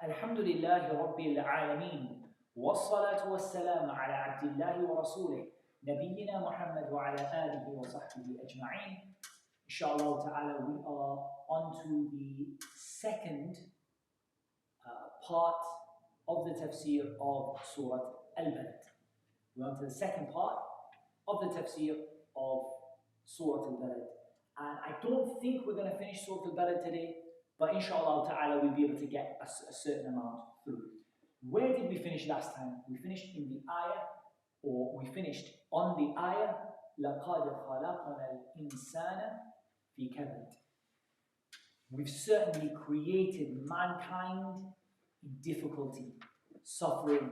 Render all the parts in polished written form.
الحمد لله رب العالمين والصلاة والسلام على عبد الله ورسوله نبينا محمد وعلى آله وصحبه أجمعين. Inshallah ta'ala, we are on to the second part of the tafsir of Surah Al-Balad. We're on to the second part of the tafsir of Surah Al-Balad. And I don't think we're going to finish Surah Al-Balad today, but inshallah ta'ala we'll be able to get a certain amount through. Where did we finish last time? We finished in the ayah, or we finished on the ayah, لَقَدْ خَلَقْنَا الْإِنسَانَ فِي كَبَدٍ. We've certainly created mankind in difficulty, suffering,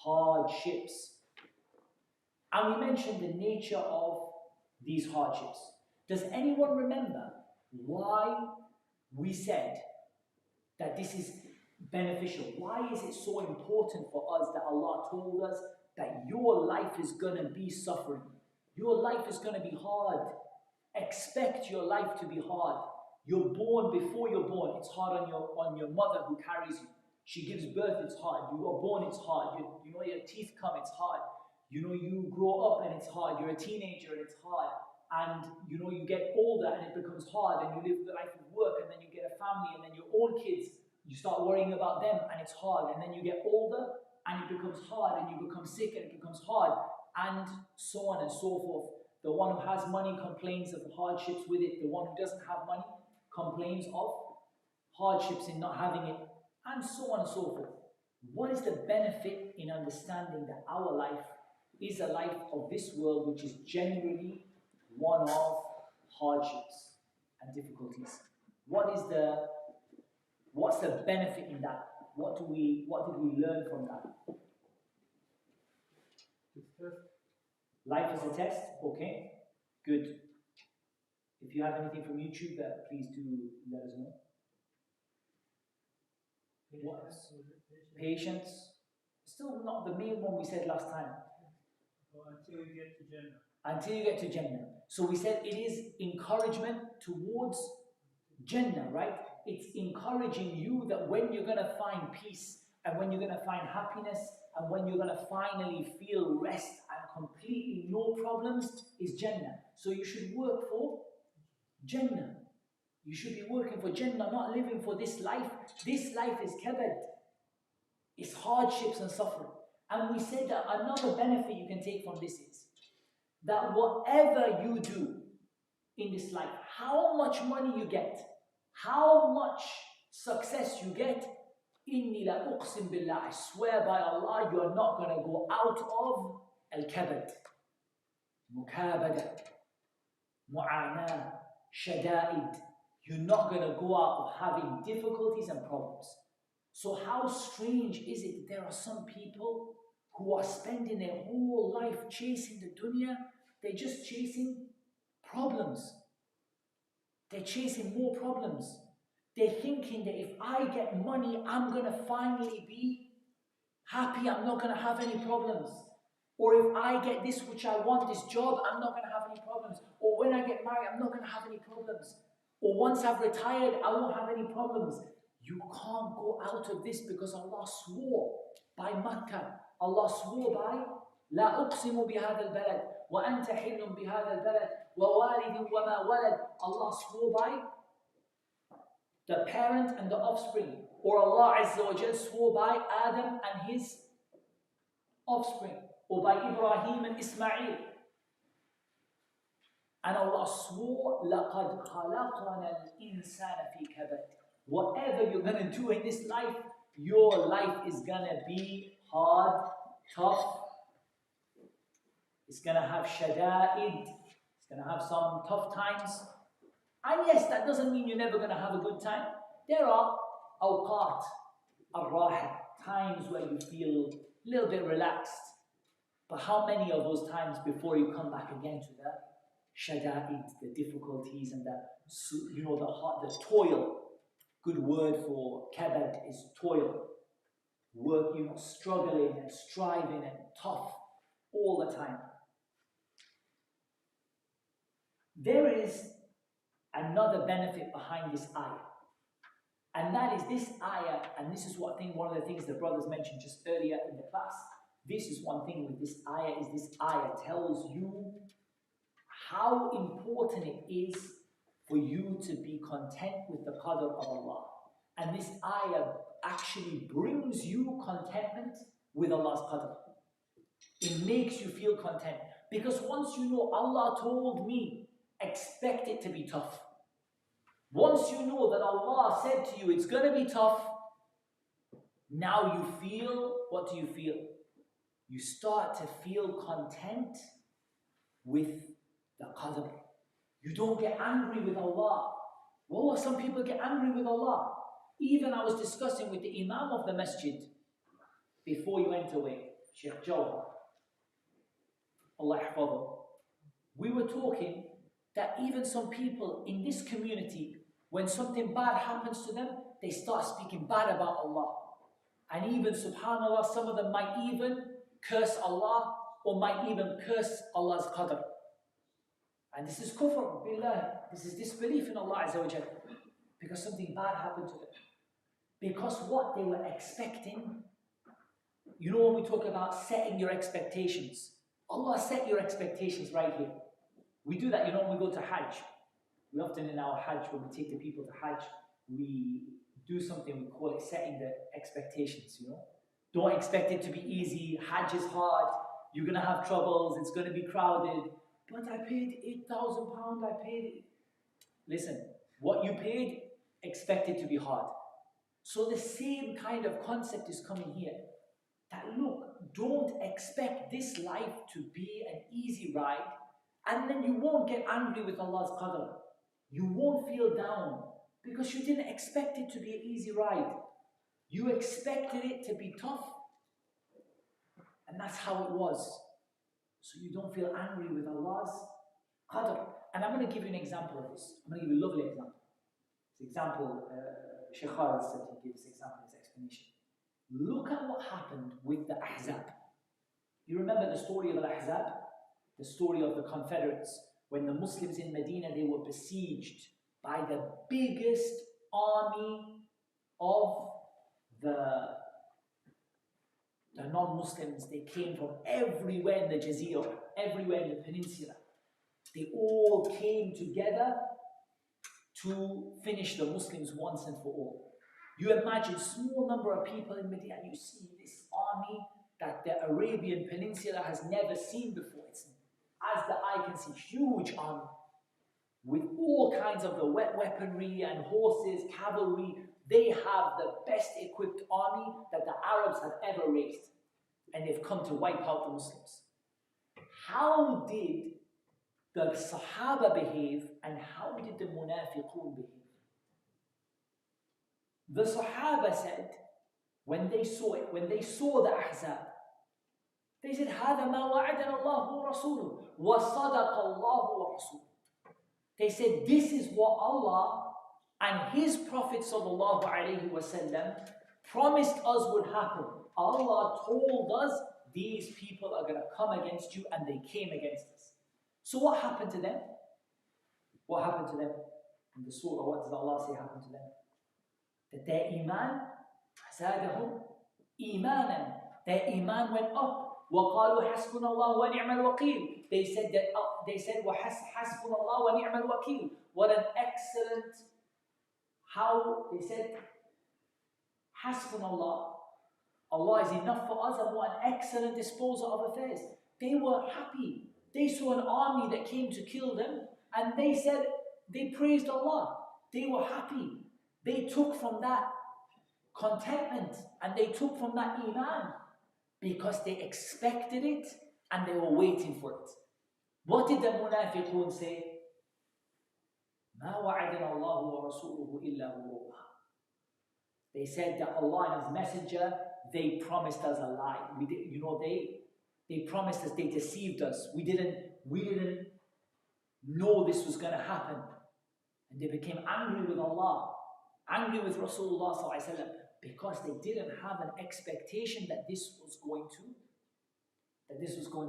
hardships. And we mentioned the nature of these hardships. Does anyone remember why we said that this is beneficial? Why is it so important for us that Allah told us that your life is going to be suffering? Your life is going to be hard. Expect your life to be hard. You're born, before you're born, it's hard on your mother who carries you. She gives birth, it's hard. You are born, it's hard. You know your teeth come, it's hard. You know you grow up and it's hard. You're a teenager and it's hard. And you know you get older and it becomes hard, and you live the life of work, and then you get a family, and then your own kids, you start worrying about them and it's hard, and then you get older and it becomes hard, and you become sick and it becomes hard, and so on and so forth. The one who has money complains of the hardships with it. The one who doesn't have money complains of hardships in not having it, and so on and so forth. What is the benefit in understanding that our life is a life of this world, which is generally one of hardships and difficulties? What's the benefit in that? What did we learn from that? Life is a test. Okay, good. If you have anything from YouTube, please do let us know. Patience. Still not the main one we said last time. Until you get to Jannah. Until you get to Jannah. So we said it is encouragement towards Jannah, right? It's encouraging you that when you're going to find peace, and when you're going to find happiness, and when you're going to finally feel rest and completely no problems, is Jannah. So you should work for Jannah. You should be working for Jannah, not living for this life. This life is kabad. It's hardships and suffering. And we said that another benefit you can take from this is that whatever you do in this life, how much money you get, how much success you get, inni la uqsim billah, I swear by Allah, you are not going to go out of al-kabad, mukabada, mu'ana, shada'id. You're not going to go out of having difficulties and problems. So how strange is it that there are some people who are spending their whole life chasing the dunya? They're just chasing problems. They're chasing more problems. They're thinking that if I get money, I'm going to finally be happy. I'm not going to have any problems. Or if I get this which I want, this job, I'm not going to have any problems. Or when I get married, I'm not going to have any problems. Or once I've retired, I won't have any problems. You can't go out of this because Allah swore by Makkah. Allah swore by لا أقسم بهذا البلد وأنت حل بهذا البلد ووالد وما ولد. Allah swore by the parent and the offspring. Or Allah Azza wa Jal swore by Adam and his offspring. Or by Ibrahim and Ismail. And Allah swore, لَقَدْ خَلَقْنَا الْإِنسَانَ فِي كَبَدٍ. Whatever you're going to do in this life, your life is going to be hard, tough. It's going to have shada'id. It's going to have some tough times. And yes, that doesn't mean you're never going to have a good time. There are awqat, ar-raha, times where you feel a little bit relaxed. But how many of those times before you come back again to the shada'id, the difficulties and the toil? Good word for kabad is toil. Work, struggling and striving and tough all the time. There is another benefit behind this ayah. And that is this ayah, and this is what I think one of the things the brothers mentioned just earlier in the class. This is one thing with this ayah, is this ayah tells you how important it is for you to be content with the qadr of Allah. And this ayah actually brings you contentment with Allah's qadr. It makes you feel content. Because once you know Allah told me, expect it to be tough. Once you know that Allah said to you, it's going to be tough, now you feel, what do you feel? You start to feel content with the qadr. You don't get angry with Allah. Wallah, some people get angry with Allah. Even I was discussing with the Imam of the masjid before you went away, Sheikh Jawhar, Allah yahfadhu. We were talking that even some people in this community, when something bad happens to them, they start speaking bad about Allah. And even, subhanAllah, some of them might even curse Allah or might even curse Allah's qadr. And this is kufr billah. This is disbelief in Allah Azza wa Jal. Because something bad happened to them. Because what they were expecting, you know, when we talk about setting your expectations, Allah set your expectations right here. We do that, you know, when we go to Hajj. We often in our Hajj, when we take the people to Hajj, we do something, we call it setting the expectations, you know. Don't expect it to be easy. Hajj is hard. You're going to have troubles. It's going to be crowded. But I paid £8,000. I paid it. Listen, what you paid, expect it to be hard. So the same kind of concept is coming here. That look, don't expect this life to be an easy ride, and then you won't get angry with Allah's qadr. You won't feel down because you didn't expect it to be an easy ride. You expected it to be tough. And that's how it was. So you don't feel angry with Allah's qadr. And I'm going to give you an example of this. I'm going to give you a lovely example. This example, Shaykh Khalid said he gave this example, this explanation. Look at what happened with the Ahzab. You remember the story of the Ahzab? The story of the Confederates. When the Muslims in Medina, they were besieged by the biggest army of the non-Muslims. They came from everywhere in the Jazeera, everywhere in the peninsula. They all came together to finish the Muslims once and for all. You imagine a small number of people in Medina, you see this army that the Arabian Peninsula has never seen before. It's, as the eye can see, huge army with all kinds of the weaponry and horses, cavalry. They have the best equipped army that the Arabs have ever raised. And they've come to wipe out the Muslims. How did the Sahaba behave and how did the Munafiqun behave? The Sahaba said, when they saw it, when they saw the Ahzab, they said, هَذَا مَا وَعَدَنَا اللَّهُ وَرَسُولُهُ وَصَدَقَ اللَّهُ وَرَسُولُهُ. They said, this is what Allah and His Prophet sallallahu alaihi wasallam promised us would happen. Allah told us, these people are going to come against you, and they came against us. So what happened to them? What happened to them? In the surah, what does Allah say happened to them? That their iman, زادهم imanan, their iman went up. وَقَالُوا حَسْبُنَا اللَّهُ وَنِعْمَ الْوَكِيلُ. They said حَسْبُنَا اللَّهُ وَنِعْمَ الْوَكِيلُ. What an excellent, how, they said, حَسْبُنَا اللَّهُ. Allah is enough for us, and what an excellent disposer of affairs. They were happy. They saw an army that came to kill them, and they said, they praised Allah. They were happy. They took from that contentment, and they took from that iman, because they expected it, and they were waiting for it. What did the Munafiqun say? مَا وَعَدَنَا اللَّهُ وَرَسُولُهُ إِلَّا غُرُورًا. They said that Allah and His Messenger, they promised us a lie. We did, you know, they promised us, they deceived us. We didn't know this was going to happen. And they became angry with Allah, angry with Rasulullah sallallahu alaihi wasallam, because they didn't have an expectation that this was going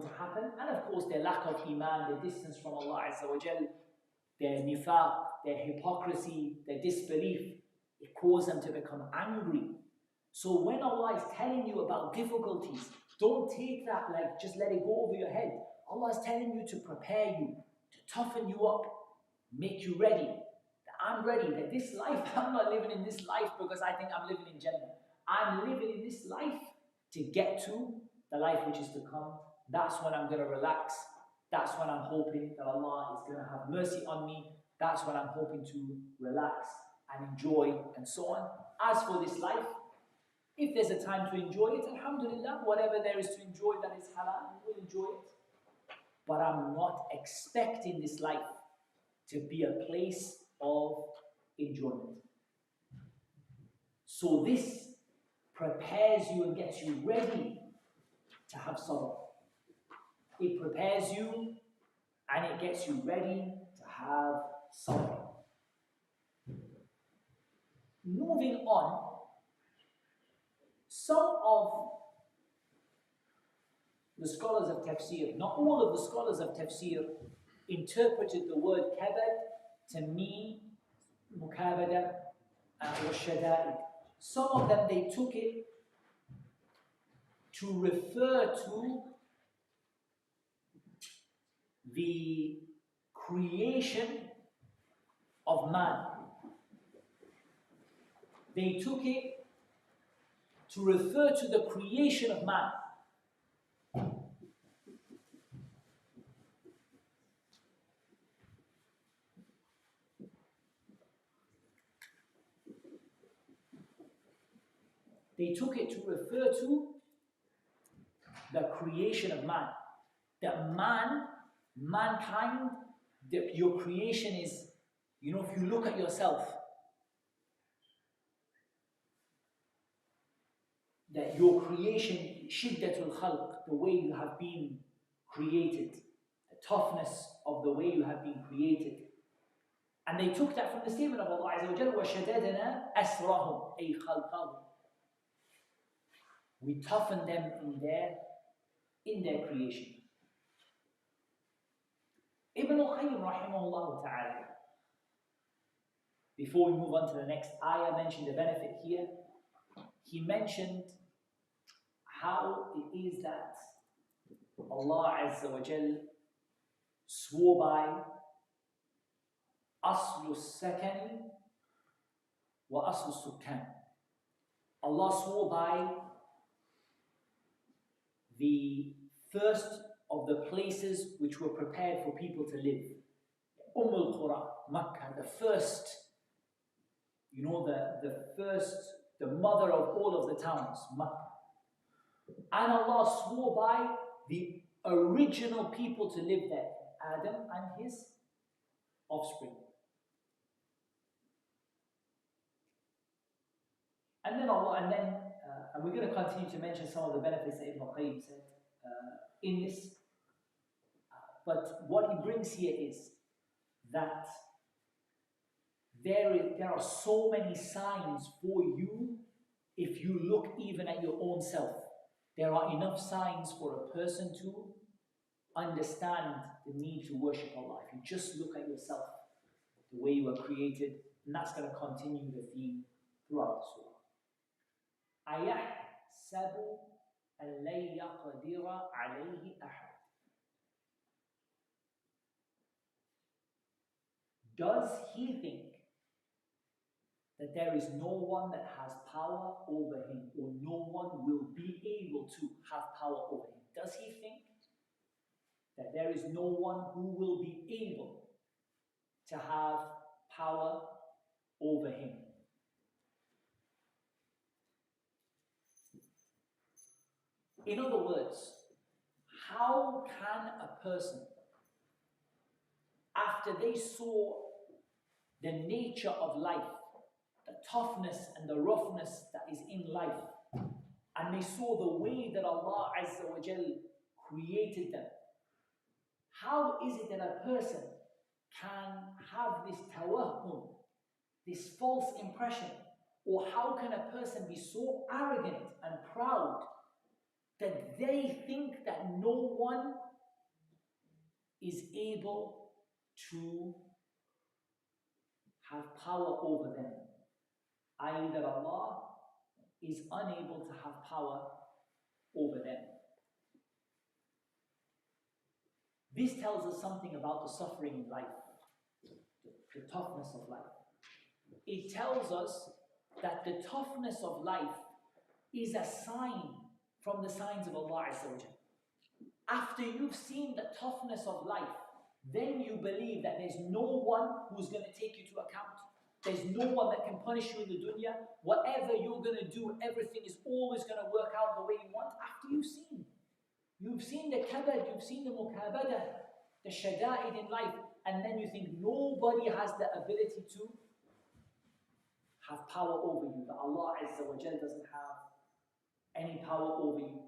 to happen. And of course, their lack of iman, their distance from Allah Azza wa Jal, their nifaq, their hypocrisy, their disbelief, It caused them to become angry. So when Allah is telling you about difficulties, don't take that like just let it go over your head. Allah is telling you to prepare you, to toughen you up, make you ready. That I'm ready, that this life, I'm not living in this life because I think I'm living in Jannah. I'm living in this life to get to the life which is to come. That's when I'm going to relax. That's when I'm hoping that Allah is going to have mercy on me. That's when I'm hoping to relax and enjoy and so on. As for this life, if there's a time to enjoy it, alhamdulillah, whatever there is to enjoy that is halal, we'll enjoy it. But I'm not expecting this life to be a place of enjoyment. So this prepares you and gets you ready to have sabr. It prepares you and it gets you ready to have sabr. Moving on, some of the scholars of tafsir, not all of the scholars of tafsir, interpreted the word kabad to mean mukabada or shada'id. Some of them, they took it to refer to the creation of man. They took it to refer to the creation of man. They took it to refer to the creation of man. That mankind, that your creation is, you know, if you look at yourself, that your creation, shiddatul khalq, the way you have been created, the toughness of the way you have been created. And they took that from the statement of Allah Azza wa Jalla, وَشَدَدْنَا أَسْرَهُمْ أَيْ خَلْقَهُمْ. We toughen them in their creation. Ibn al-Qayyim rahimahullah ta'ala, before we move on to the next ayah, mentioned the benefit here. He mentioned how it is that Allah Azza wa Jal swore by Aslu Sakani wa Aslu Sukkan. Allah swore by the first of the places which were prepared for people to live. Al-Qura, Makkah, the first, you know, the mother of all of the towns, Makkah. And Allah swore by the original people to live there, Adam and his offspring. And then and we're going to continue to mention some of the benefits that Ibn al-Qayyim said in this. But what he brings here is that there are so many signs for you if you look even at your own self. There are enough signs for a person to understand the need to worship Allah. If you just look at yourself, the way you were created, and that's going to continue the theme throughout the surah. أَيَحْسَبُ أَن لَن يَقْدِرَ عَلَيْهِ أَحَدٌ. Does he think that there is no one that has power over him, or no one will be able to have power over him? Does he think that there is no one who will be able to have power over him? In other words, how can a person, after they saw the nature of life, the toughness and the roughness that is in life, and they saw the way that Allah Azza wa Jal created them, how is it that a person can have this tawahhum, this false impression, or how can a person be so arrogant and proud that they think that no one is able to have power over them? i.e. that Allah is unable to have power over them. This tells us something about the suffering in life, the toughness of life. It tells us that the toughness of life is a sign from the signs of Allah Azza wa Jalla. After you've seen the toughness of life, then you believe that there's no one who's going to take you to account. There's no one that can punish you in the dunya. Whatever you're going to do, everything is always going to work out the way you want. After you've seen the kabad, you've seen the mukabadah, the shada'id in life, and then you think nobody has the ability to have power over you, that Allah Azza wa Jal doesn't have any power over you.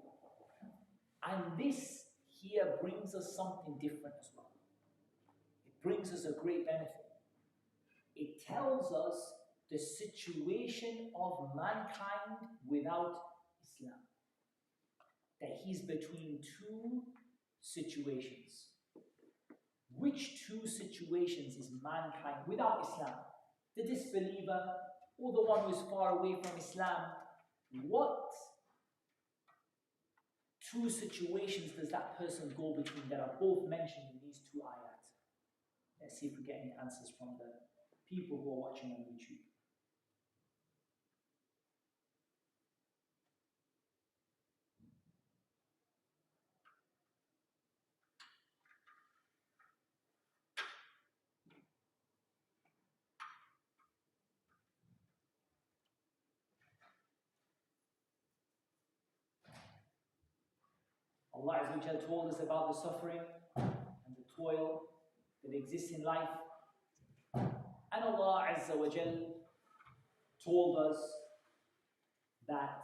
And this here brings us something different as well. It brings us a great benefit. It tells us the situation of mankind without Islam. That he's between two situations. Which two situations is mankind without Islam? The disbeliever or the one who is far away from Islam? What two situations does that person go between that are both mentioned in these two ayat? Let's see if we get any answers from the people who are watching on YouTube. Allah Azza wa Jal told us about the suffering and the toil that exists in life. And Allah Azza wa Jal told us that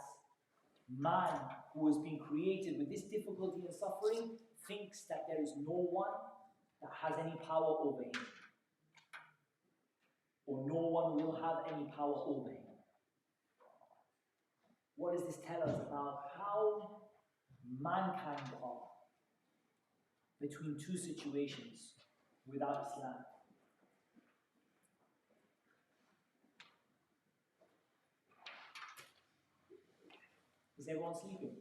man who has been created with this difficulty and suffering thinks that there is no one that has any power over him, or no one will have any power over him. What does this tell us about how mankind are between two situations without Islam? Is everyone sleeping?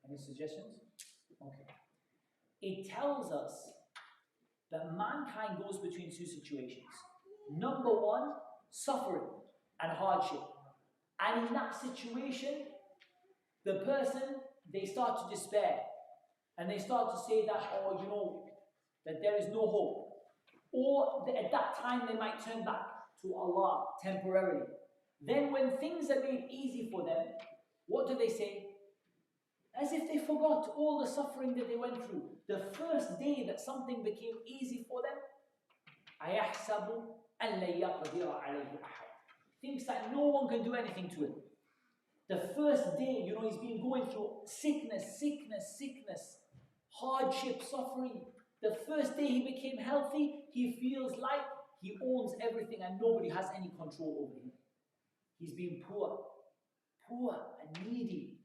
Any suggestions? Okay. It tells us that mankind goes between two situations. Number one, suffering and hardship. And in that situation, the person, they start to despair. And they start to say that, oh, you know, that there is no hope. Or at that time, they might turn back to Allah temporarily. Then when things are made easy for them, what do they say? As if they forgot all the suffering that they went through. The first day that something became easy for them, أَيَحْسَبُ أَنْ لَن يَقْدِرَ عَلَيْهِ أَحَدٌ. Thinks that no one can do anything to him. The first day, you know, he's been going through sickness, hardship, suffering. The first day he became healthy, he feels like he owns everything and nobody has any control over him. He's been poor and needy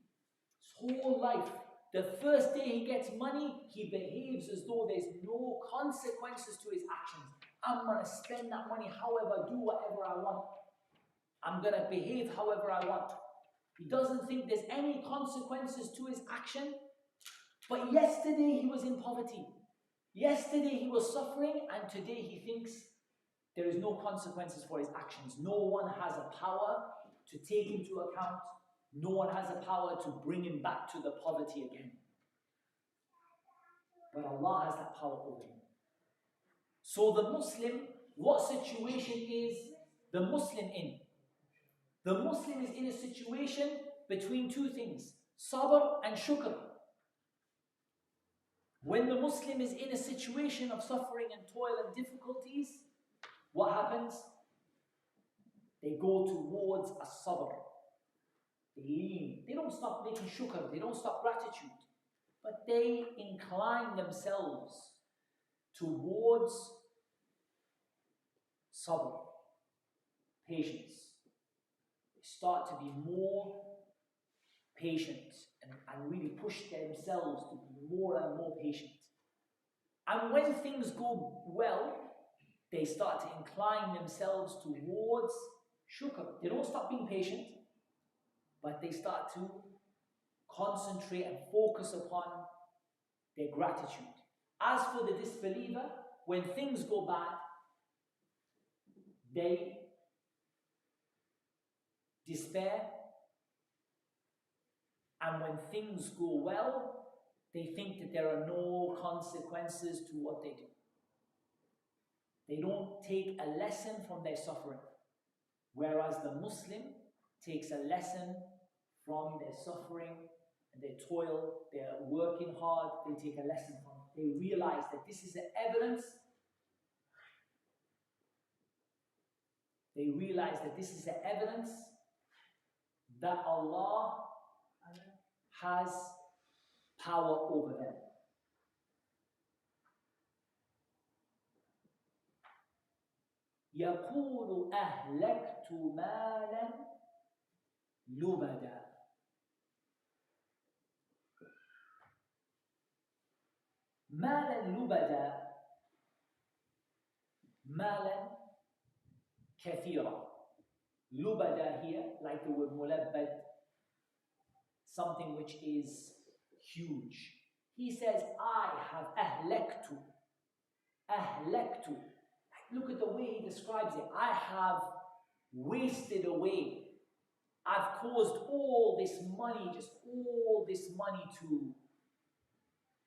his whole life. The first day he gets money, he behaves as though there's no consequences to his actions. I'm going to spend that money however, do whatever I want. I'm going to behave however I want. He doesn't think there's any consequences to his action. But yesterday he was in poverty. Yesterday he was suffering, and today he thinks there is no consequences for his actions. No one has a power to take into account. No one has a power to bring him back to the poverty again. But Allah has that power over him. So the Muslim, what situation is the Muslim in? The Muslim is in a situation between two things, sabr and shukr. When the Muslim is in a situation of suffering and toil and difficulties, what happens? They go towards a sabr. They lean. They don't stop making shukr. They don't stop gratitude. But they incline themselves towards sabr, patience. They start to be more patient and really push themselves to be more and more patient. And when things go well, they start to incline themselves towards shukr. They don't stop being patient, but they start to concentrate and focus upon their gratitude. As for the disbeliever, when things go bad, they despair, and when things go well, they think that there are no consequences to what they do. They don't take a lesson from their suffering, whereas the Muslim takes a lesson from their suffering and their toil, their working hard. They take a lesson from it. They realize that this is the evidence. They realize that this is the evidence that Allah has power over them. يقول أهلكت مالا لبدا. مالا لبدا، مالا كثيرا. لبدا here, like the word ملبد, something which is huge. He says, I have أهلكت. أهلكت. Look at the way he describes it. I have wasted away. I've caused all this money, just all this money to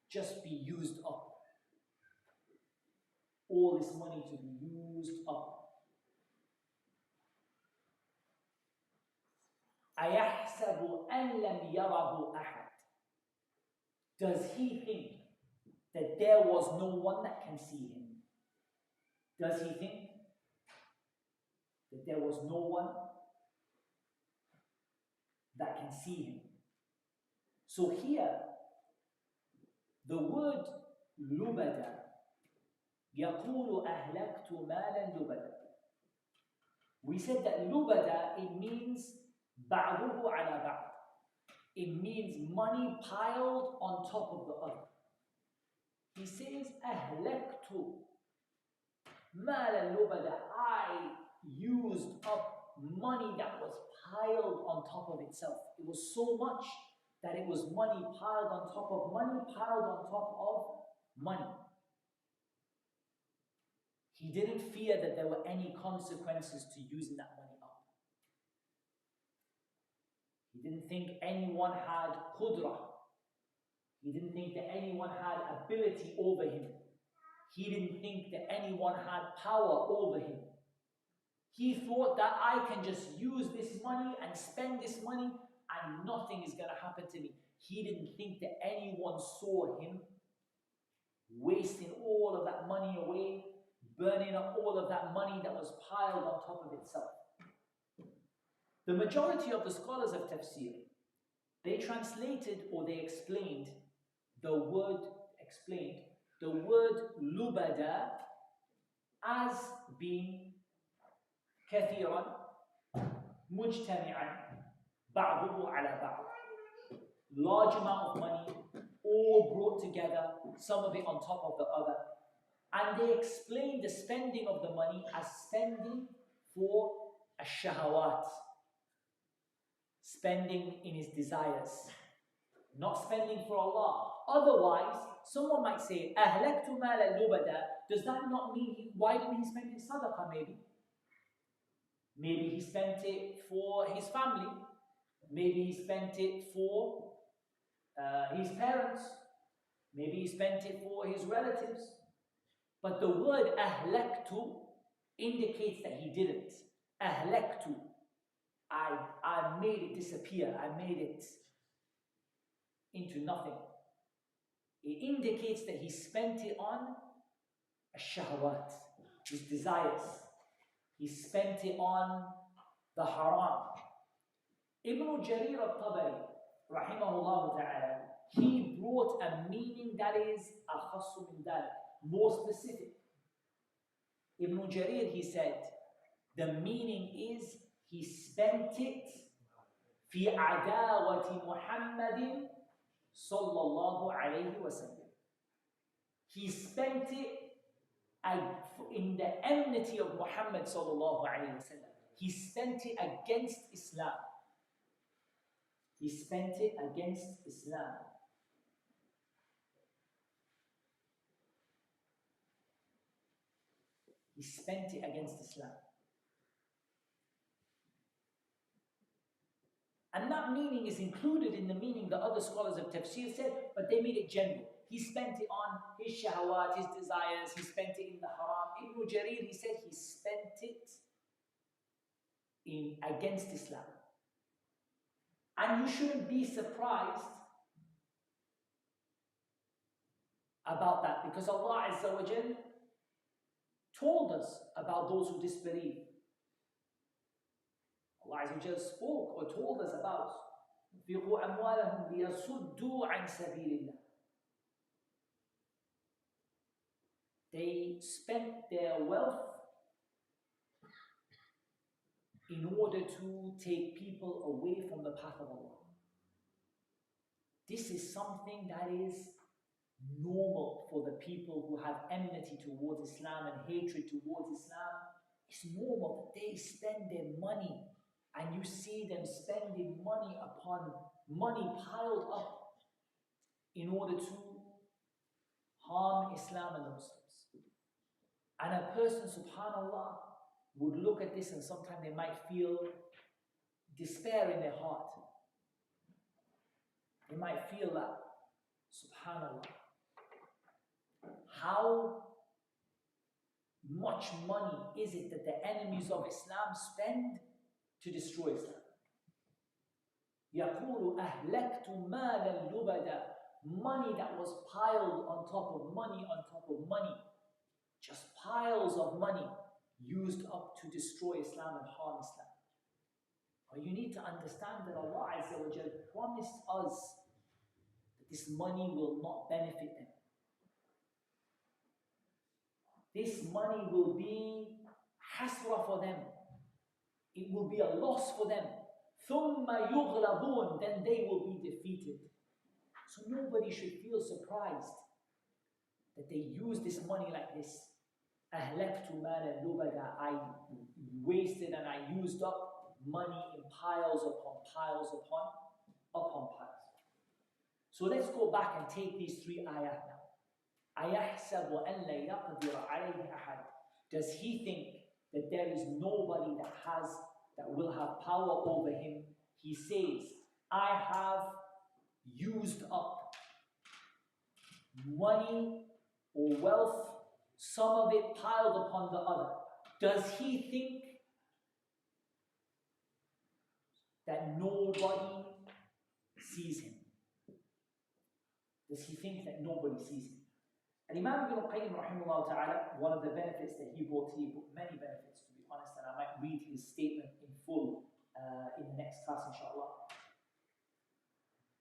just be used up. All this money to be used up. أيحسب أن لم يره أحد. Does he think that there was no one that can see him? Does he think that there was no one that can see him? So here, the word لبدا, يقول أهلكت مالا لبدا. We said that لبدا, it means بعضه على بعض. It means money piled on top of the other. He says أهلكت مالا لبدا. I used up money that was piled on top of itself. It was so much that it was money piled on top of money, piled on top of money. He didn't fear that there were any consequences to using that money up. He didn't think anyone had qudra. He didn't think that anyone had ability over him. He didn't think that anyone had power over him. He thought that I can just use this money and spend this money and nothing is going to happen to me. He didn't think that anyone saw him wasting all of that money away, burning up all of that money that was piled on top of itself. The majority of the scholars of tafsir, they translated or they explained the word lubada as being كثيرا مجتمعا بعضه على بعض. Large amount of money, all brought together, some of it on top of the other. And they explained the spending of the money as spending for ash-shahawat, spending in his desires, not spending for Allah. Otherwise, someone might say, أهلكت مال اللبدا. Does that not mean, why didn't he spend it sadaqah maybe? Maybe he spent it for his family. Maybe he spent it for his parents. Maybe he spent it for his relatives. But the word ahlaktu indicates that he didn't. Ahlaktu. I made it disappear. I made it into nothing. It indicates that he spent it on ash-shahawat, his desires. He spent it on the haram. Ibn Jarir al-Tabari, rahimahullah ta'ala, he brought a meaning that is akhassu min dhalik, more specific. Ibn Jarir, he said, the meaning is he spent it في عداوة محمد صلى الله عليه وسلم. He spent it in the enmity of Muhammad صلى الله عليه وسلم. He spent it against Islam. He spent it against Islam. He spent it against Islam. And that meaning is included in the meaning that other scholars of tafsir said, but they made it general. He spent it on his shahawat, his desires, he spent it in the haram. Ibn Jarir, he said he spent it against Islam. And you shouldn't be surprised about that, because Allah Azza wa Jal told us about those who disbelieve. Allah Azza wa Jal spoke or told us about يُنْفِقُوا أَمْوَالَهُمْ لِيَصُدُّوا عَنْ سَبِيلِ اللَّهِ. They spent their wealth in order to take people away from the path of Allah. This is something that is normal for the people who have enmity towards Islam and hatred towards Islam. It's normal that they spend their money, and you see them spending money upon money piled up in order to harm Islam and the Muslims. And a person, subhanAllah, would look at this and sometimes they might feel despair in their heart. They might feel that, subhanAllah, how much money is it that the enemies of Islam spend to destroy Islam? يَقُولُ أَهْلَكْتُ مَالًا لُبَدًا. Money that was piled on top of money on top of money. Just piles of money used up to destroy Islam and harm Islam. But you need to understand that Allah Azza wa Jal promised us that this money will not benefit them. This money will be hasra for them. It will be a loss for them. ثُمَّ يُغْلَبُونَ. Then they will be defeated. So nobody should feel surprised that they use this money like this. أَهْلَكْتُ مَالًا لُبَدًا. I wasted and I used up money in piles upon piles upon piles. So let's go back and take these three ayat now. أَيَحْسَبُ أَنْ لَا يَقْدِرَ عَلَيْهِ أَحَدٌ. Does he think that there is nobody that will have power over him? He says, I have used up money or wealth, some of it piled upon the other. Does he think that nobody sees him? Does he think that nobody sees him? And Imam Ibn Qayyim rahimahullah ta'ala, one of the benefits that he brought, many benefits to be honest, and I might read his statement in full in the next class inshallah.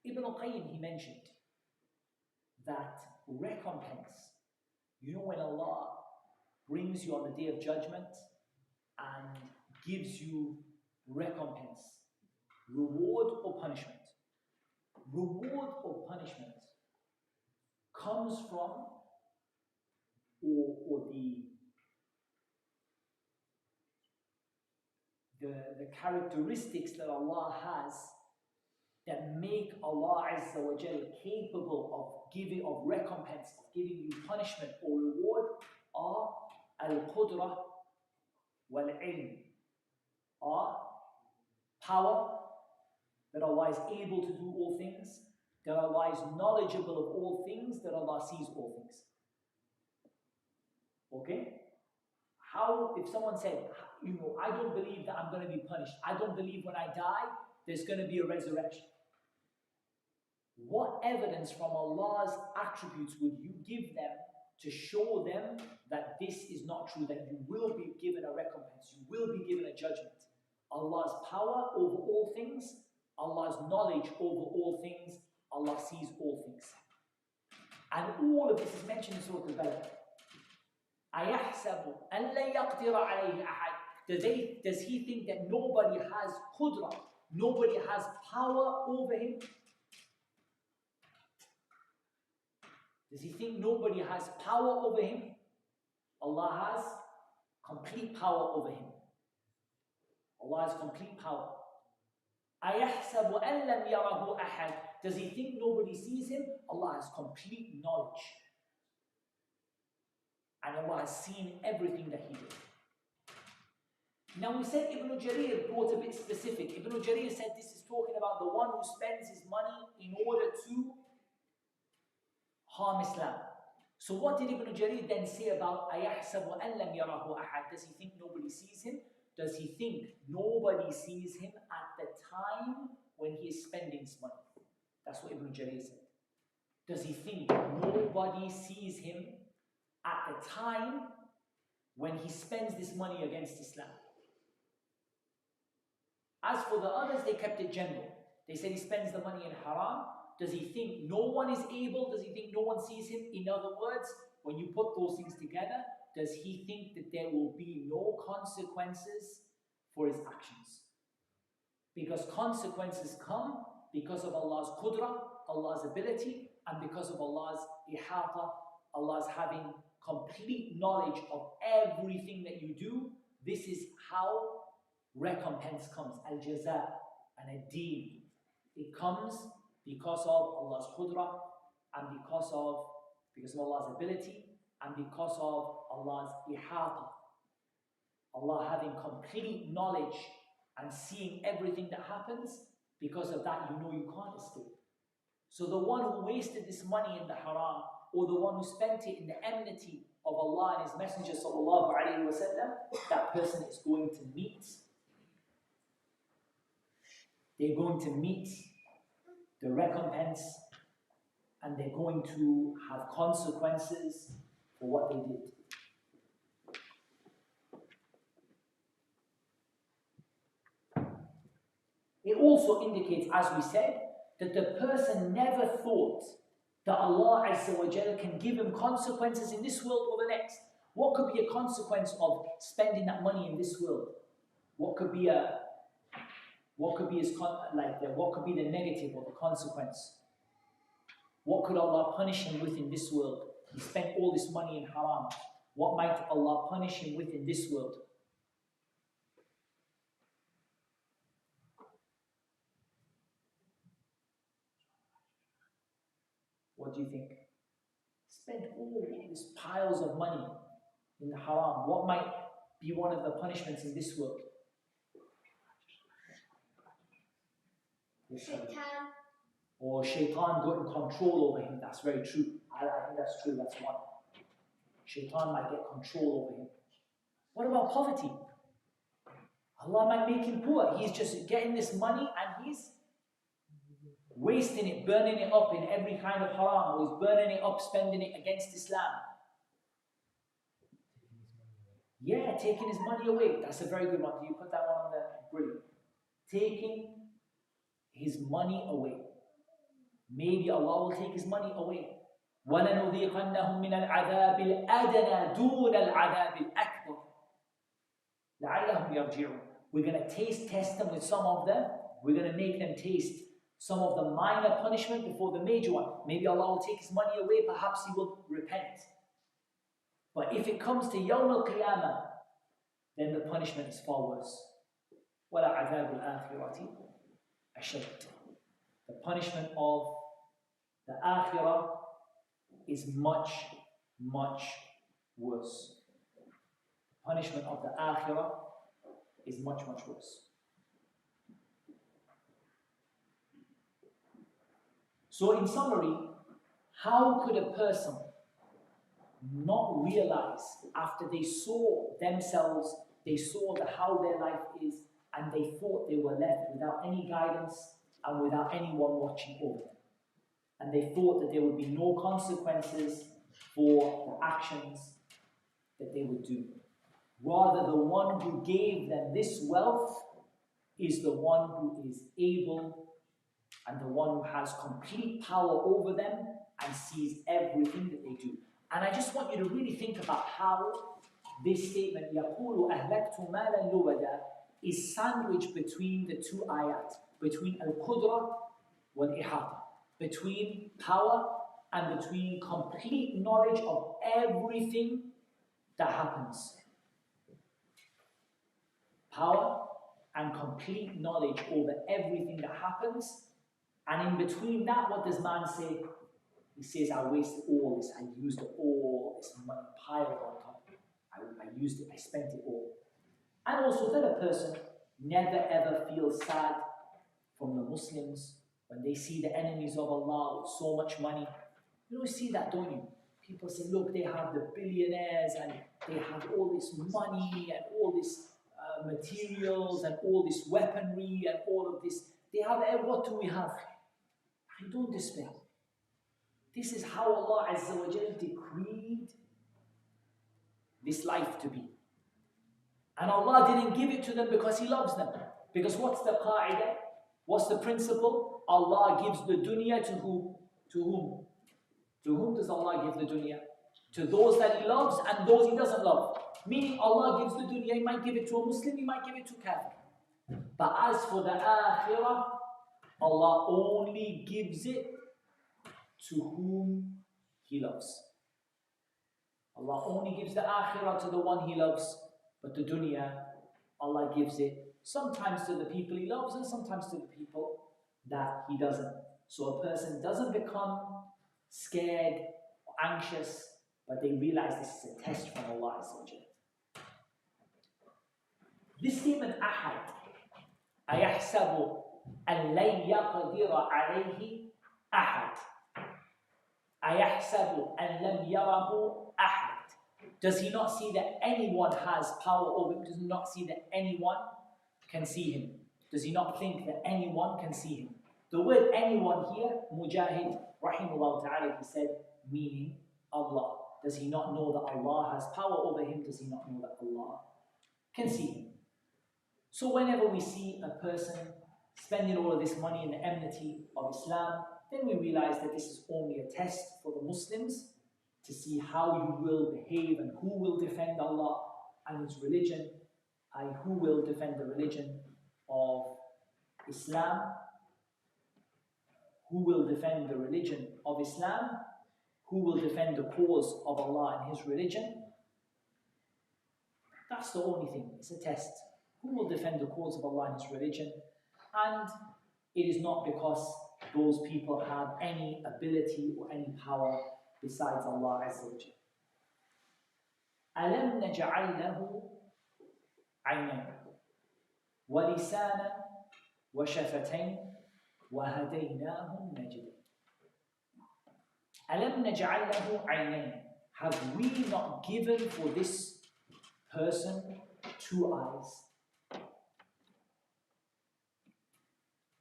Ibn Qayyim, he mentioned that recompense, you know when Allah brings you on the day of judgment and gives you recompense, reward or punishment. Reward or punishment comes from or the characteristics that Allah has that make Allah Azza wa Jal capable of recompense, of giving you punishment or reward are al-qudra wal-ilm, are power, that Allah is able to do all things, that Allah is knowledgeable of all things, that Allah sees all things. Okay? How, if someone said, I don't believe that I'm going to be punished. I don't believe when I die, there's going to be a resurrection. What evidence from Allah's attributes would you give them to show them that this is not true, that you will be given a recompense, you will be given a judgment? Allah's power over all things, Allah's knowledge over all things, Allah sees all things. And all of this is mentioned in Surah Al-Balad. أَيَحْسَبُ أَنْ لَا يَقْدِرَ عَلَيْهِ أَحَدٌ. Does he think that nobody has qudra, nobody has power over him? Does he think nobody has power over him? Allah has complete power over him. Allah has complete power. أَيَحْسَبُ أَنْ لَمْ يَرَهُ أَحَدٌ. Does he think nobody sees him? Allah has complete knowledge. And Allah has seen everything that he did. Now we said Ibn Jarir brought a bit specific. Ibn Jarir said this is talking about the one who spends his money in order to harm Islam. So what did Ibn Jarir then say about أَيَحْسَبُ أَنْ لَمْ يَرَهُ أَحَدٌ? Does he think nobody sees him? Does he think nobody sees him at the time when he is spending his money? That's what Ibn Jarir said. Does he think nobody sees him at the time when he spends this money against Islam? As for the others, they kept it general. They said he spends the money in haram. Does he think no one is able? Does he think no one sees him? In other words, when you put those things together, does he think that there will be no consequences for his actions? Because consequences come because of Allah's qudra, Allah's ability, and because of Allah's ihata, Allah's having complete knowledge of everything that you do. This is how recompense comes, al-jaza and ad-deen. It comes because of Allah's qudra and because of Allah's ability and because of Allah's ihata. Allah having complete knowledge and seeing everything that happens. Because of that, you know you can't escape. So the one who wasted this money in the haram, or the one who spent it in the enmity of Allah and His Messenger sallallahu alaihi wasallam, that person is going to meet. They're going to meet the recompense, and they're going to have consequences for what they did. It also indicates, as we said, that the person never thought that Allah Azza wa Jalla can give him consequences in this world or the next. What could be a consequence of spending that money in this world? What could be the negative or the consequence? What could Allah punish him with in this world? He spent all this money in haram. What might Allah punish him with in this world? What do you think? Spent all these piles of money in the haram. What might be one of the punishments in this world? Shaitan. Or shaitan got in control over him. That's very true. I think that's true. That's one. Shaitan might get control over him. What about poverty? Allah might make him poor. He's just getting this money and he's wasting it, burning it up in every kind of haram, or he's burning it up, spending it against Islam. Yeah, taking his money away. That's a very good one. Can you put that one on there? Brilliant. Taking his money away. Maybe Allah will take his money away. وَلَنُذِيقَنَّهُم مِّنَ الْعَذَابِ الْأَدْنَى دُونَ الْعَذَابِ الْأَكْبَرِ لَعَلَّهُمْ يَرْجِعُونَ. We're going to test them with some of them. We're going to make them taste some of the minor punishment before the major one. Maybe Allah will take his money away, perhaps he will repent. But if it comes to Yawm al-Qiyamah, then the punishment is far worse. وَلَعَذَابُ الْآخِرَةِ أَشَدُّ. The punishment of the Akhirah is much, much worse. The punishment of the Akhirah is much, much worse. So in summary, how could a person not realize after they saw themselves, they saw how their life is, and they thought they were left without any guidance and without anyone watching over them. And they thought that there would be no consequences for the actions that they would do. Rather, the one who gave them this wealth is the one who is able and the one who has complete power over them and sees everything that they do. And I just want you to really think about how this statement, يَقُولُ أَهْلَكْتُ مَالًا لُبَدًا, is sandwiched between the two ayat. between al-qudra wal-ihata, between power and between complete knowledge of everything that happens. Power and complete knowledge over everything that happens. And in between that, what does man say? He says, I wasted all this, I used all this money piled on top. I used it, I spent it all. And also that a person never ever feels sad from the Muslims when they see the enemies of Allah with so much money. You don't see that, don't you? People say, look, they have the billionaires and they have all this money and all this materials and all this weaponry and all of this. They have, what do we have? I don't despair. This is how Allah Azza wa Jal decreed this life to be. And Allah didn't give it to them because He loves them. Because what's the qa'idah? What's the principle? Allah gives the dunya to whom? To whom? To whom does Allah give the dunya? To those that He loves and those He doesn't love. Meaning Allah gives the dunya, He might give it to a Muslim, He might give it to kafir. But as for the akhirah, Allah only gives it to whom He loves. Allah only gives the akhirah to the one He loves, but the dunya, Allah gives it sometimes to the people He loves and sometimes to the people that He doesn't. So a person doesn't become scared or anxious, but they realize this is a test from Allah Azza wa Jalla. This statement, أحد أيحسب أن لن يقدر عليه أحد أيحسب أن لم يره أحد. Does he not see that anyone has power over him? Does he not see that anyone can see him? Does he not think that anyone can see him? The word anyone here, Mujahid, rahimahullah ta'ala, he said, meaning Allah. Does he not know that Allah has power over him? Does he not know that Allah can see him? So whenever we see a person spending all of this money in the enmity of Islam, then we realize that this is only a test for the Muslims to see how you will behave and who will defend Allah and His religion, and who will defend the religion of Islam, who will defend the religion of Islam, who will defend the cause of Allah and His religion. That's the only thing, it's a test. Who will defend the cause of Allah and His religion? And it is not because those people have any ability or any power besides Allah Azza wa Jalla. أَلَمْ نَجْعَلْ لَهُ عَيْنَيْنِ وَلِسَانًا وَشَفَتَيْنِ وَهَدَيْنَاهُ النَّجْدَيْنِ. أَلَمْ نَجْعَلْ لَهُ عَيْنَيْنِ. Have we not given for this person 2 eyes?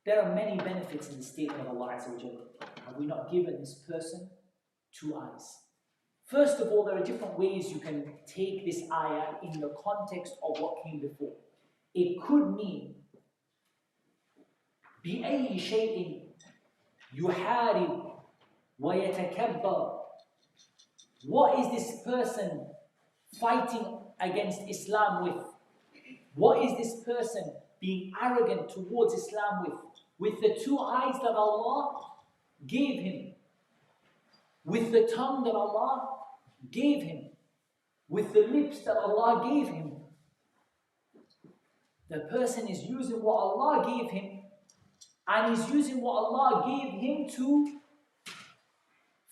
There are many benefits in the statement of Allah Azza wa Jalla. Have we not given this person 2 eyes? First of all, there are different ways you can take this ayah in the context of what came before. It could mean بأي شيء يحارب ويتكبر. What is this person fighting against Islam with? What is this person being arrogant towards Islam with? With the 2 eyes that Allah gave him, with the tongue that Allah gave him, with the lips that Allah gave him. The person is using what Allah gave him, and is using what Allah gave him to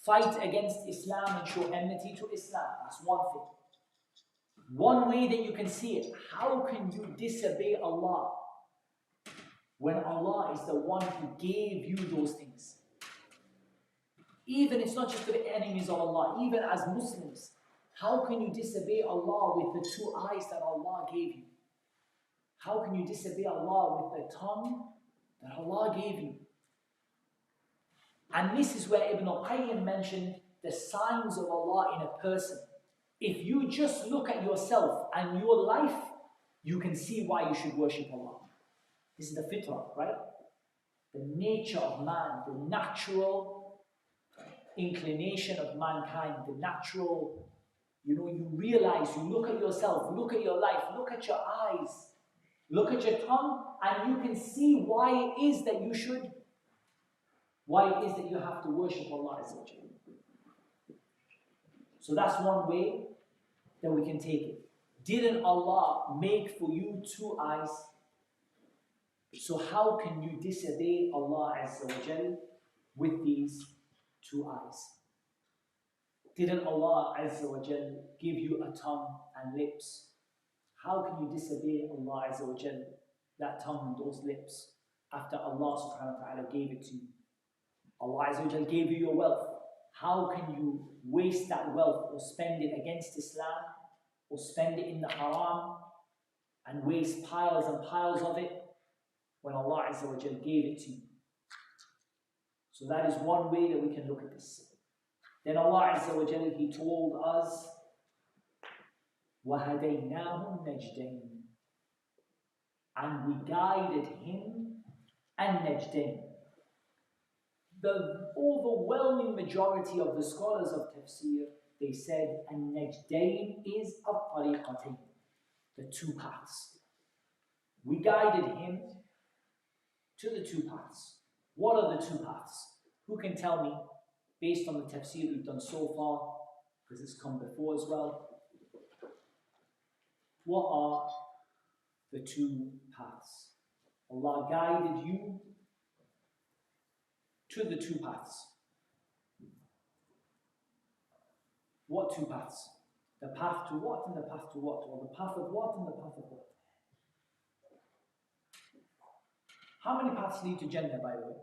fight against Islam and show enmity to Islam. That's one thing. One way that you can see it. How can you disobey Allah when Allah is the one who gave you those things? Even, it's not just for the enemies of Allah, even as Muslims, how can you disobey Allah with the 2 eyes that Allah gave you? How can you disobey Allah with the tongue that Allah gave you? And this is where Ibn al-Qayyim mentioned the signs of Allah in a person. If you just look at yourself and your life, you can see why you should worship Allah. This is the fitrah, right? The nature of man, the natural inclination of mankind, the natural, you realize, you look at yourself, look at your life, look at your eyes. Look at your tongue and you can see why it is that you should, why it is that you have to worship Allah Azza wa Jalla. So that's one way that we can take it. Didn't Allah make for you 2 eyes? So how can you disobey Allah Azza wa Jalla with these 2 eyes? Didn't Allah Azza wa Jalla give you a tongue and lips? How can you disobey Allah Azza wa Jalla, that tongue and those lips, after Allah subhanahu wa ta'ala gave it to you? Allah Azza wa Jalla gave you your wealth. How can you waste that wealth or spend it against Islam or spend it in the haram and waste piles and piles of it when Allah Azza wa Jalla gave it to you? So that is one way that we can look at this. Then Allah Azza wa Jalla, He told us, وَهَدَيْنَاهُ النَّجْدَيْنِ, and we guided him النَّجْدَيْنِ. The overwhelming majority of the scholars of tafsir, they said النَّجْدَيْنِ is الطَّرِيقَتَيْن, the 2 paths. We guided him to the 2 paths. What are the 2 paths? Who can tell me, based on the tafsir we've done so far, because it's come before as well, what are the 2 paths? Allah guided you to the 2 paths. What 2 paths? The path to what and the path to what? Or the path of what and the path of what? How many paths lead to Jannah, by the way?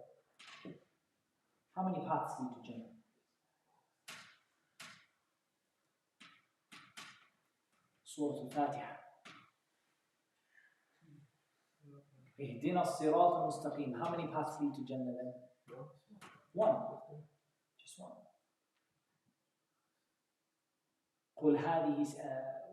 How many paths lead to Jannah? Surah Al-Fatiha. اهدنا الصراط المستقيم. How many paths lead to Jannah then? 1. Just 1. قل هذه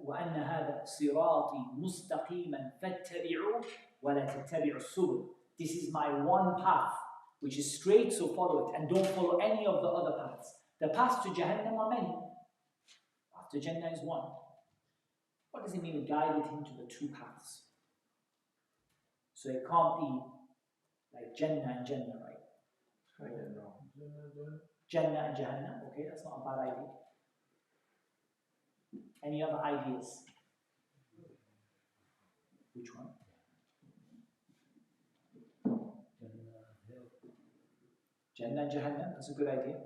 وأن هذا صراطي مستقيما فاتبعوه ولا تتبعوا السبل. This is my one path, which is straight, so follow it, and don't follow any of the other paths. The paths to Jahannam are many. Path to Jannah is 1. What does it mean, guided him to the 2 paths? So it can't be like Jannah and Jannah, right? Jannah and Jahannam, okay, that's not a bad idea. Any other ideas? Which one? Jannah and Jahannam, that's a good idea.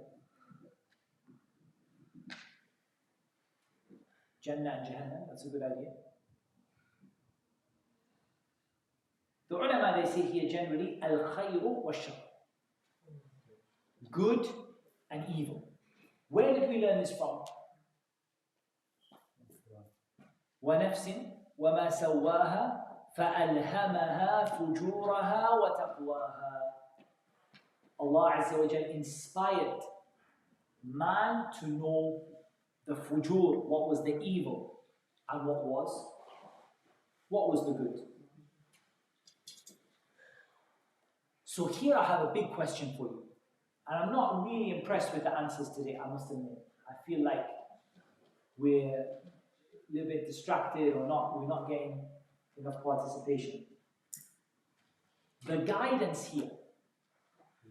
Jannah and Jahannam, that's a good idea. The ulama, they say here generally, al-khayru wa-shar, good and evil. Where did we learn this from? وَنَفْسٍ وَمَا سَوَّاهَا فَأَلْهَمَهَا فُجُورَهَا وَتَقْوَاهَا. Allah Azza wa Jalla inspired man to know the fujur, what was the evil, and what was the good. So here I have a big question for you. And I'm not really impressed with the answers today, I must admit. I feel like we're a little bit distracted or not, we're not getting enough participation. The guidance here,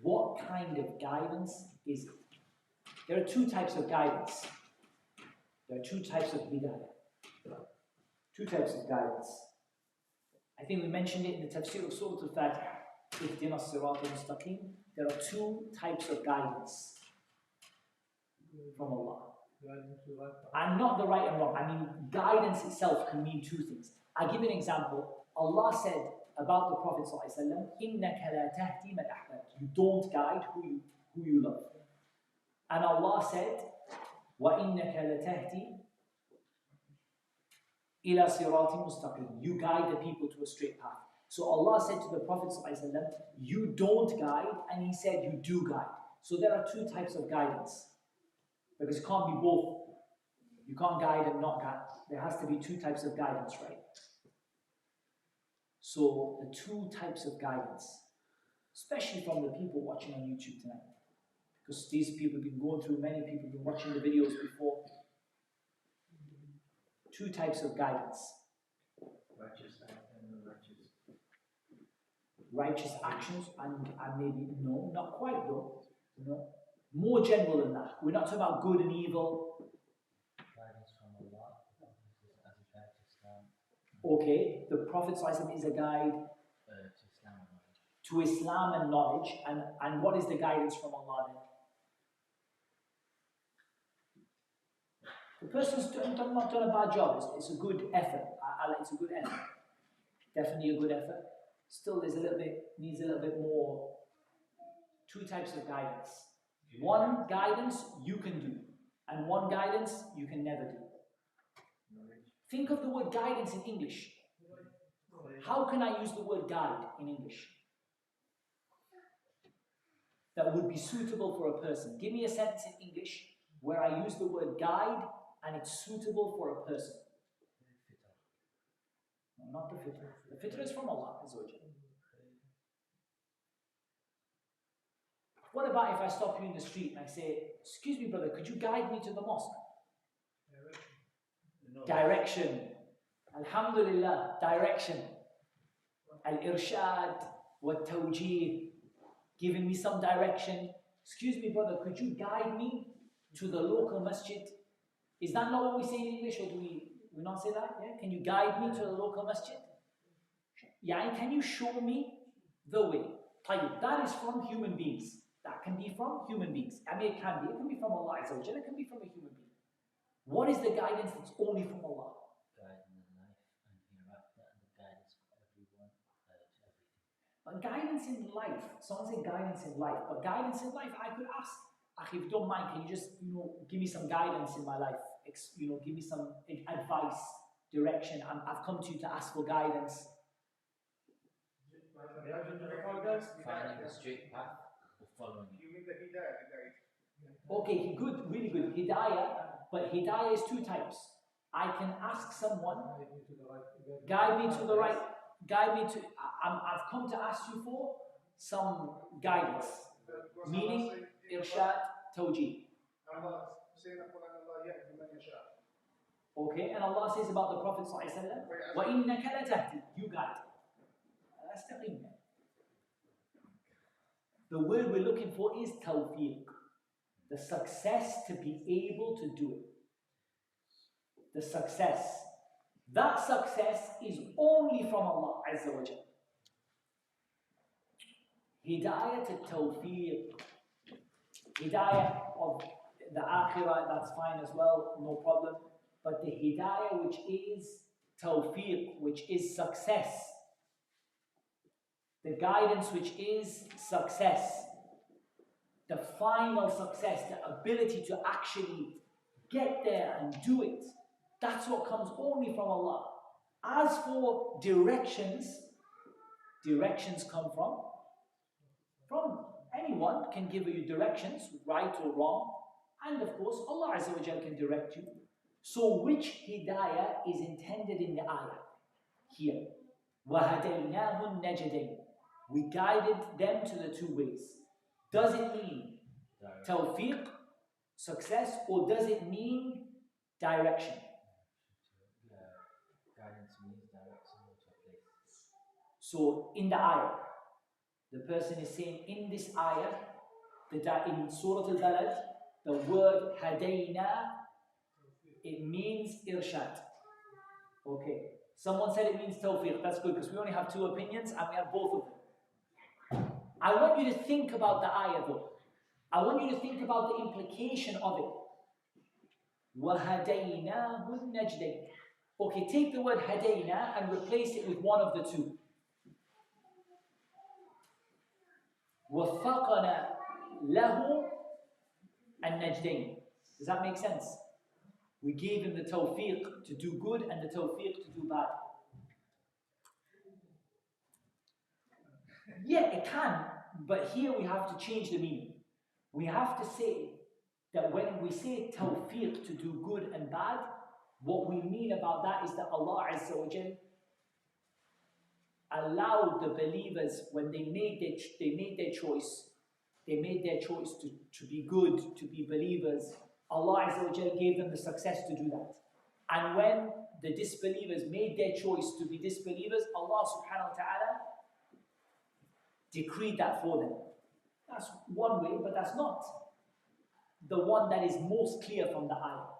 what kind of guidance is it? There are 2 types of guidance. There are 2 types of hidayah. 2 types of guidance. I think we mentioned it in the tafsir of Surah Al-Fatiha. اهدنا الصراط المستقيم. There are 2 types of guidance from Allah. And not the right and wrong. I mean, guidance itself can mean 2 things. I'll give an example. Allah said about the Prophet ﷺ, إِنَّكَ لَا تَهْدِي مَنْ أَحْبَبْتَ. You don't guide who you love. And Allah said, وَإِنَّكَ لَتَهْدِي إِلَى صِرَاطٍ مُسْتَقِيمٍ. You guide the people to a straight path. So Allah said to the Prophet ﷺ, you don't guide, and He said you do guide. So there are 2 types of guidance. Because it can't be both. You can't guide and not guide. There has to be 2 types of guidance, right? So the 2 types of guidance, especially from the people watching on YouTube tonight, because these people have been going through, many people have been watching the videos before. 2 types of guidance. Righteous and unrighteous. righteous actions, and maybe, no, not quite though, more general than that. We're not talking about good and evil. Guidance from Allah, as a guide to Islam. Okay, the Prophet ﷺ is a guide To Islam and knowledge. to Islam and knowledge, and what is the guidance from Allah then? The person's not done a bad job. It's a good effort. It's a good effort. Definitely a good effort. Still, needs a little bit more. Two types of guidance. One guidance you can do, and one guidance you can never do. Think of the word guidance in English. How can I use the word guide in English that would be suitable for a person? Give me a sentence in English where I use the word guide and it's suitable for a person. No, not the fitr. The fitr is from Allah. What about if I stop you in the street and I say, excuse me brother, could you guide me to the mosque? Direction. Alhamdulillah, direction. Al-irshad wa tawjeeh, giving me some direction. Excuse me brother, could you guide me to the local masjid? Is that not what we say in English, or do we not say that? Yeah? Can you guide me to the local masjid? Yeah, can you show me the way? That is from human beings. That can be from human beings. I mean, it can be from Allah Azza wa Jalla, it can be from a human being. What is the guidance that's only from Allah? Guidance in life and hereafter, and the guidance for everyone, to everything. But guidance in life, someone said guidance in life, but guidance in life, I could ask, if you don't mind, can you just, give me some guidance in my life? Give me some advice, direction. I've come to you to ask for guidance. Finding the straight path or following it. You mean the hidayah, guide? Okay, good, really good. Hidayah, but hidayah is two types. I can ask someone, guide me to the right, I've come to ask you for some guidance, meaning irshad, tawjeeh. Okay, and Allah says about the Prophet sallallahu وَإِنَّكَ لَتَهْدِي, you guide. That's the thing. The word we're looking for is tawfiq, the success to be able to do it. The success. That success is only from Allah Azza wa Jalla. Hidayah to tawfiq. Hidayah of the akhirah, that's fine as well, no problem. But the hidayah which is tawfiq, which is success. The guidance which is success. The final success, the ability to actually get there and do it. That's what comes only from Allah. As for directions come from anyone can give you directions, right or wrong, and of course Allah Azza wa Jalla can direct you. So which hidayah is intended in the ayah? Here. وَهَدَيْنَاهُ النَّجْدَيْنِ. We guided them to the two ways. Does it mean tawfiq, success, or does it mean direction? Guidance means direction to a place. So in the ayah, the person is saying in this ayah, in Surah Al-Balad, the word hadayna, it means irshad. Okay. Someone said it means tawfiq. That's good because we only have two opinions and we have both of them. I want you to think about the ayah though. I want you to think about the implication of it. وَهَدَيْنَاهُ النَّجْدَيْنِ. Okay, take the word hadayna and replace it with one of the two. وَفَقَنَا لَهُ النَّجْدَيْنِ. Does that make sense? We gave him the tawfiq to do good and the tawfiq to do bad. Yeah, it can, but here we have to change the meaning. We have to say that when we say tawfiq to do good and bad, what we mean about that is that Allah Azza wa Jal allowed the believers, when they made their choice to be good, to be believers, Allah Azza wa Jal gave them the success to do that. And when the disbelievers made their choice to be disbelievers, Allah subhanahu wa ta'ala decreed that for them. That's one way, but that's not the one that is most clear from the ayah.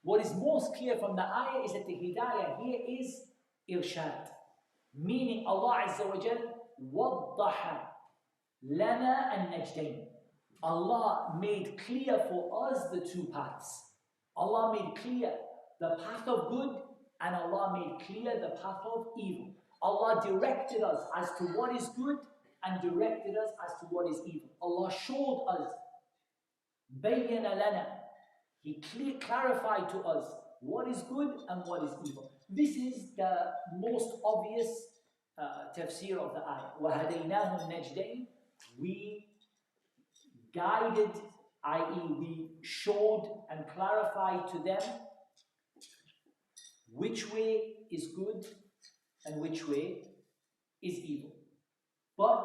What is most clear from the ayah is that the hidayah here is irshad. Meaning Allah Azza wa Jal وَضَّحَ لَنَا النَّجْدَيْنِ. Allah made clear for us the two paths. Allah made clear the path of good and Allah made clear the path of evil. Allah directed us as to what is good and directed us as to what is evil. Allah showed us, بَيَّنَ لَنَا. He clarified to us what is good and what is evil. This is the most obvious tafsir of the ayah. وَهَدَيْنَاهُ النَّجْدَيْنِ. We guided, i.e. we showed and clarified to them which way is good and which way is evil. But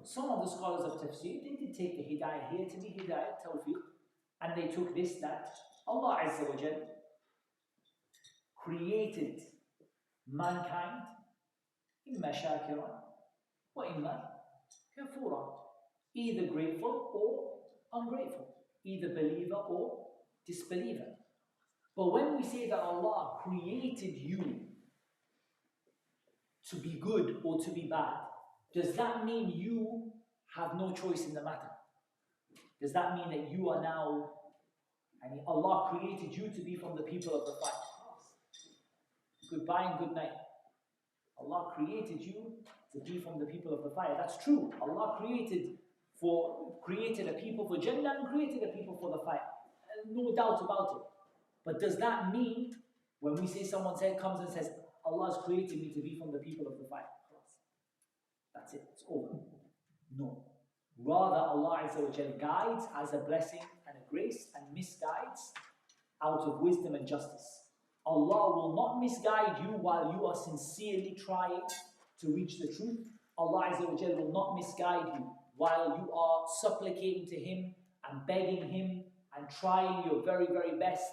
some of the scholars of tafsir, they did take the hidayah here to be hidayah, tawfiq, and they took this, that Allah Azza wa Jal created mankind imma shakiran wa imma kafura, either grateful or ungrateful, either believer or disbeliever. But when we say that Allah created you to be good or to be bad, does that mean you have no choice in the matter? Does that mean that you are now, and Allah created you to be from the people of the fire? Goodbye and good night. Allah created you to be from the people of the fire. That's true. Allah created a people for Jannah and created a people for the fire. No doubt about it. But does that mean, when we say someone comes and says, Allah has created me to be from the people of the fire? That's it. It's over. No. Rather, Allah Azza wa Jal guides as a blessing and a grace and misguides out of wisdom and justice. Allah will not misguide you while you are sincerely trying to reach the truth. Allah Azza wa Jal will not misguide you while you are supplicating to Him and begging Him and trying your very, very best.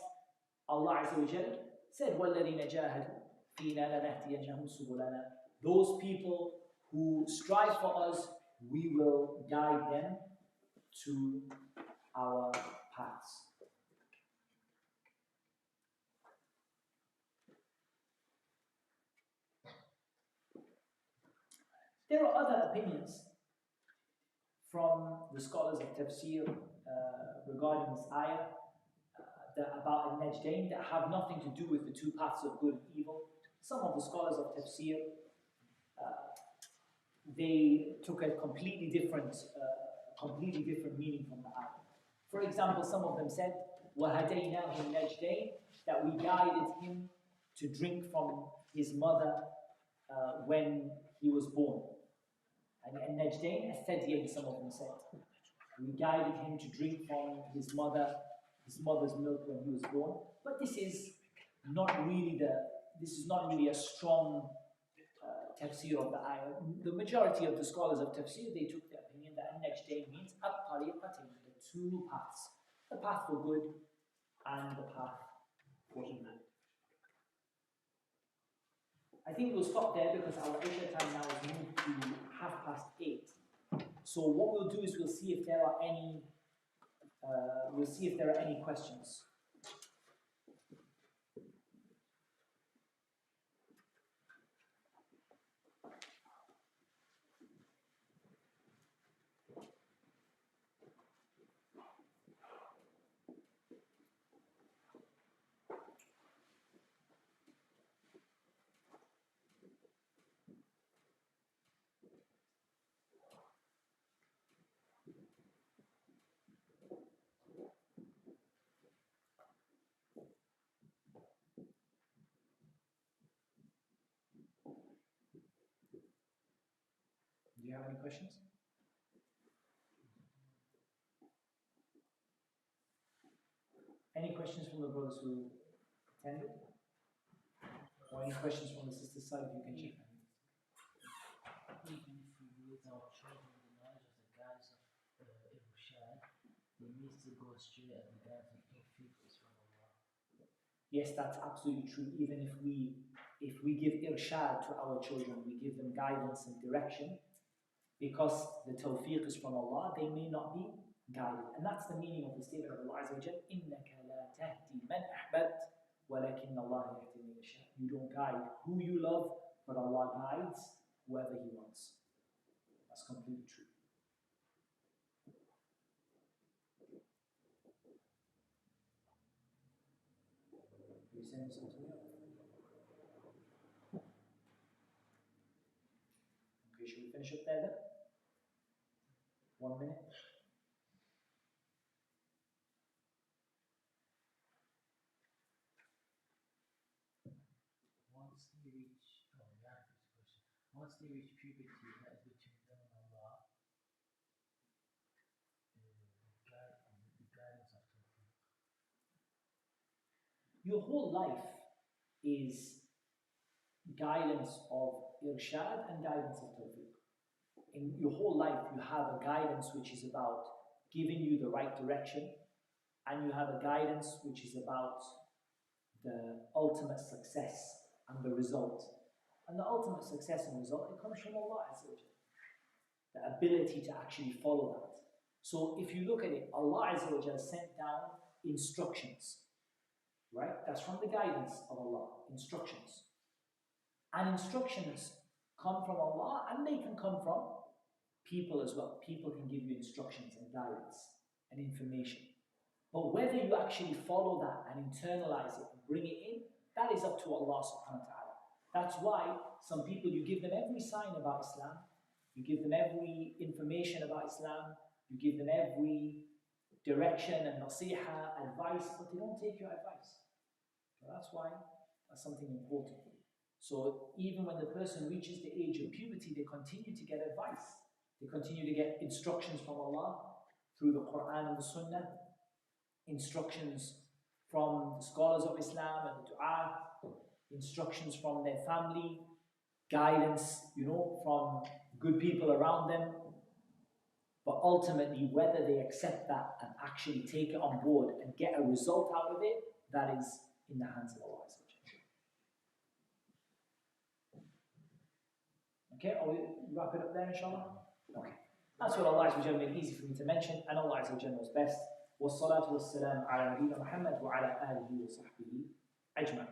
Allah Azza wa Jal said, وَالَّذِينَ جَاهَدُوا فِينَا لَنَهْدِيَنَّهُمْ سُبُلَنَا. Those people who strive for us, we will guide them to our paths. There are other opinions from the scholars of tafsir regarding this ayah about al-Najdain that have nothing to do with the two paths of good and evil. Some of the scholars of tafsir, they took a completely different meaning from the ayah. For example, some of them said, وَهَدَيْنَاهُ النَّجْدَيْنِ, that we guided him to drink from his mother when he was born. And Najdain, Athadiyan, some of them said. We guided him to drink from his mother's milk when he was born. But this is not really a strong tafsir of the ayah. The majority of the scholars of tafsir, they took the opinion that Najdain means at-tariqatain, the two paths. The path for good and the path for evil. I think we'll stop there because our Isha time now is moved to 8:30. So what we'll do is we'll see if there are any questions. Do you have any questions? Any questions from the brothers who attended? Or any questions from the sister side, you can check. Even if we lead our children in the knowledge of the guides of Irshad, they need to go astray at the guides of Tawfiq is from Allah. Yes, that's absolutely true. Even if we give irshad to our children, we give them guidance and direction, because the tawfiq is from Allah, they may not be guided. And that's the meaning of the statement of Allah Azza wa Jal, إِنَّكَ لَا تَهْدِي مَنْ أَحْبَبْتَ وَلَكِنَّ اللَّهَ يَهْدِي مَن يَشَاءُ. You don't guide who you love, but Allah guides whoever He wants. That's completely true. You saying something to me? Okay, should we finish up there then? 1 minute. Once they reach puberty, that is between them and Allah, the guidance of Tawfiq. Your whole life is guidance of irshad and guidance of tawfiq. In your whole life, you have a guidance which is about giving you the right direction, and you have a guidance which is about the ultimate success and the result. And the ultimate success and result, it comes from Allah Azza wa Jalla. The ability to actually follow that. So if you look at it, Allah Azza wa Jalla sent down instructions, right? That's from the guidance of Allah, instructions. And instructions come from Allah, and they can come from people as well. People can give you instructions and guidance and information. But whether you actually follow that and internalize it and bring it in, that is up to Allah subhanahu wa ta'ala. That's why some people, you give them every sign about Islam, you give them every information about Islam, you give them every direction and nasiha, advice, but they don't take your advice. So that's why that's something important. So even when the person reaches the age of puberty, they continue to get advice. They continue to get instructions from Allah through the Quran and the Sunnah, instructions from the scholars of Islam and the dua, instructions from their family, guidance, from good people around them. But ultimately, whether they accept that and actually take it on board and get a result out of it, that is in the hands of Allah. Okay, are we wrap it up there, inshallah? Okay. That's what Allah Azza wa Jalla made easy for me to mention, and Allah Azza wa Jalla knows best. والصلاة والسلام على نبينا محمد وعلى آله وصحبه أجمعين.